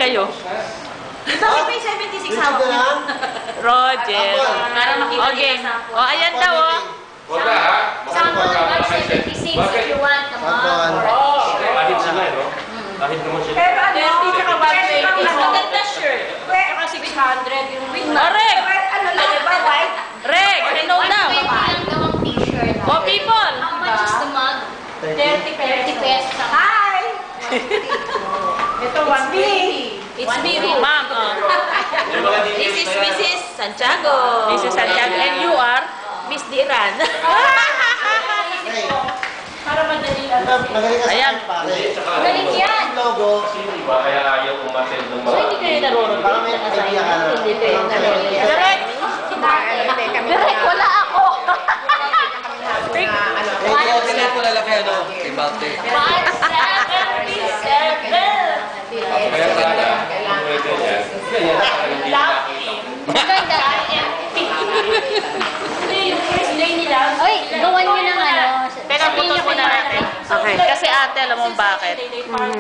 kayo. Bakit may 76 hawak niya? Roger. Okay. O, ayan daw, oh. Wag na, ha? Sample number 76 if you want, come on. Kahit sila, no? Kahit naman sila. Pero ano? 30 tsaka 120. Maganda shirt. Saka 600 yung wig na. Reg! Ano lang, ba? White? Reg, hello daw. 120 lang daw ang t-shirt. Oh, people. How much is the mug? 30 30 pesos. Hi! Ito, 150. It's me, ma'am. This is Mrs. Santiago. This is Santiago. And you are Miss Diran. Para madali lang. Ayan. Galing yan. Logo. Kaya ayaw umattend ng mga... So, hindi kayo narunod. Parang may idea ka na. Hindi kayo narunod. Direct! Direct, wala ako. Kaya ko lalaki ano, kay Balte. 577. Kaya sana, pwede yan. Ganyan na parang hindi nakakita. Maganda. Yung first day nila. Uy, gawan nyo ng ano. Teka, putol muna natin. Okay. Kasi ate, alam mo bakit?